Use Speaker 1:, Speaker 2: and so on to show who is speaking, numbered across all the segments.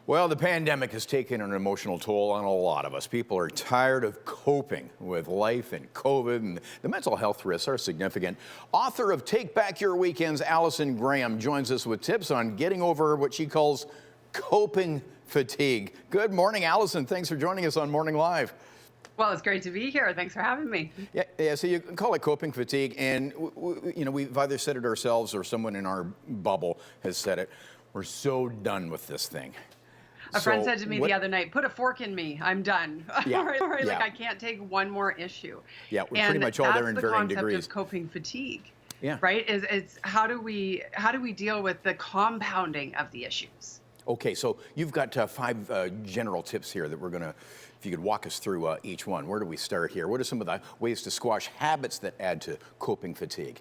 Speaker 1: Well, the pandemic has taken an emotional toll on a lot of us. People are tired of coping with life and COVID, and the mental health risks are significant. Author of Take Back Your Weekends, Allison Graham, joins us with tips on getting over what she calls coping fatigue. Good morning, Allison. Thanks for joining us on Morning Live.
Speaker 2: Well, it's great to be here. Thanks for having me.
Speaker 1: Yeah. So you call it coping fatigue, and we've either said it ourselves or someone in our bubble has said it. We're so done with this thing.
Speaker 2: A friend said to me the other night, "Put a fork in me. I'm done."
Speaker 1: Yeah.
Speaker 2: Right? Like I can't take one more issue.
Speaker 1: Yeah, we're pretty much all there in varying degrees.
Speaker 2: That's the concept of coping fatigue.
Speaker 1: Yeah.
Speaker 2: Right? It's how do we deal with the compounding of the issues?
Speaker 1: Okay, so you've got 5 general tips here that we're going to, if you could walk us through each one. Where do we start here? What are some of the ways to squash habits that add to coping fatigue?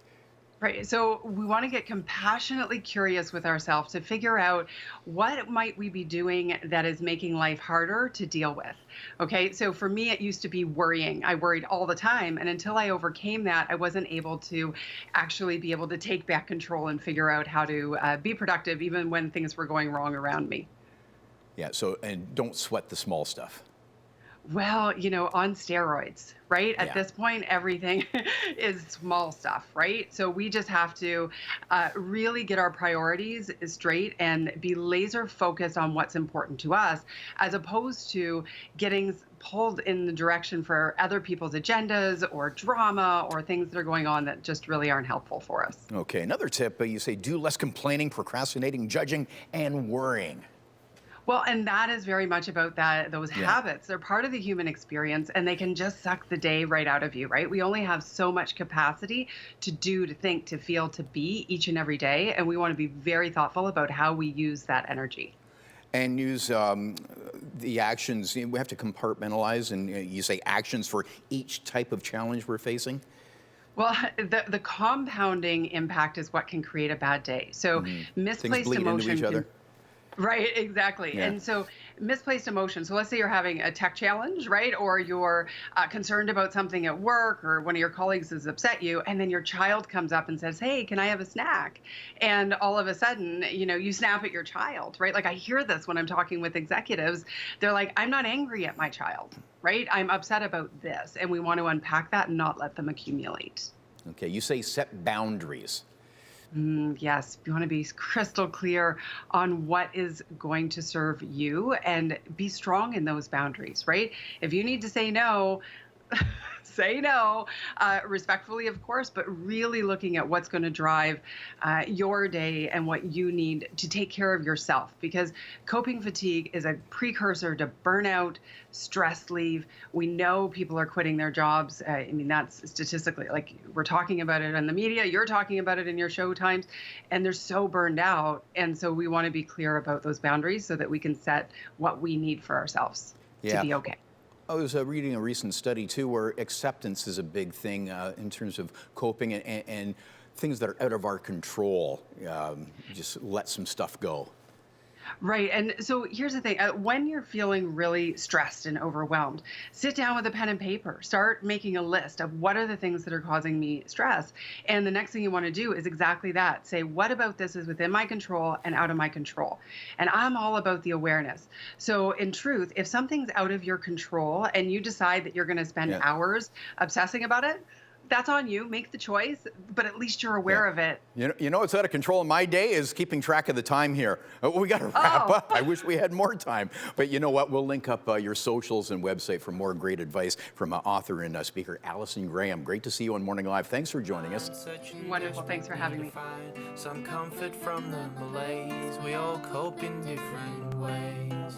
Speaker 2: Right. So we want to get compassionately curious with ourselves to figure out what might we be doing that is making life harder to deal with. Okay. So for me, it used to be worrying. I worried all the time. And until I overcame that, I wasn't able to actually be able to take back control and figure out how to be productive, even when things were going wrong around me.
Speaker 1: Yeah. So, and don't sweat the small stuff.
Speaker 2: Well, on steroids, right?
Speaker 1: Yeah.
Speaker 2: At this point, everything is small stuff, right? So we just have to really get our priorities straight and be laser focused on what's important to us, as opposed to getting pulled in the direction for other people's agendas or drama or things that are going on that just really aren't helpful for us.
Speaker 1: Okay. Another tip, you say do less complaining, procrastinating, judging, and worrying.
Speaker 2: Well, and that is very much about those habits. They're part of the human experience, and they can just suck the day right out of you, right? We only have so much capacity to do, to think, to feel, to be each and every day, and we want to be very thoughtful about how we use that energy.
Speaker 1: And use the actions. We have to compartmentalize, and you say actions for each type of challenge we're facing.
Speaker 2: Well, the compounding impact is what can create a bad day. So misplaced
Speaker 1: Things bleed
Speaker 2: emotion
Speaker 1: into each other.
Speaker 2: Right, exactly.
Speaker 1: Yeah.
Speaker 2: And so misplaced emotion. So let's say you're having a tech challenge, right? Or you're concerned about something at work, or one of your colleagues has upset you, and then your child comes up and says, "Hey, can I have a snack?" And all of a sudden, you snap at your child, right? Like I hear this when I'm talking with executives. They're like, "I'm not angry at my child, right? I'm upset about this." And we want to unpack that and not let them accumulate.
Speaker 1: Okay, you say set boundaries.
Speaker 2: Yes, you want to be crystal clear on what is going to serve you and be strong in those boundaries, right? If you need to say no, say no, respectfully, of course, but really looking at what's going to drive your day and what you need to take care of yourself, because coping fatigue is a precursor to burnout, stress leave. We know people are quitting their jobs. I mean, that's statistically, like we're talking about it in the media, you're talking about it in your show times, and they're so burned out. And so we want to be clear about those boundaries so that we can set what we need for ourselves to be okay.
Speaker 1: I was reading a recent study, too, where acceptance is a big thing in terms of coping and things that are out of our control. Just let some stuff go.
Speaker 2: Right. And so here's the thing. When you're feeling really stressed and overwhelmed, sit down with a pen and paper. Start making a list of what are the things that are causing me stress. And the next thing you want to do is exactly that. Say, what about this is within my control and out of my control? And I'm all about the awareness. So in truth, if something's out of your control and you decide that you're going to spend hours obsessing about it, that's on you. Make the choice, but at least you're aware of it.
Speaker 1: You know what's out of control in my day is keeping track of the time here. We got to wrap up. I wish we had more time. But you know what? We'll link up your socials and website for more great advice from author and speaker Allison Graham. Great to see you on Morning Live. Thanks for joining us.
Speaker 2: Wonderful. Thanks for having me.
Speaker 3: Some comfort from the malaise. We all cope in different ways.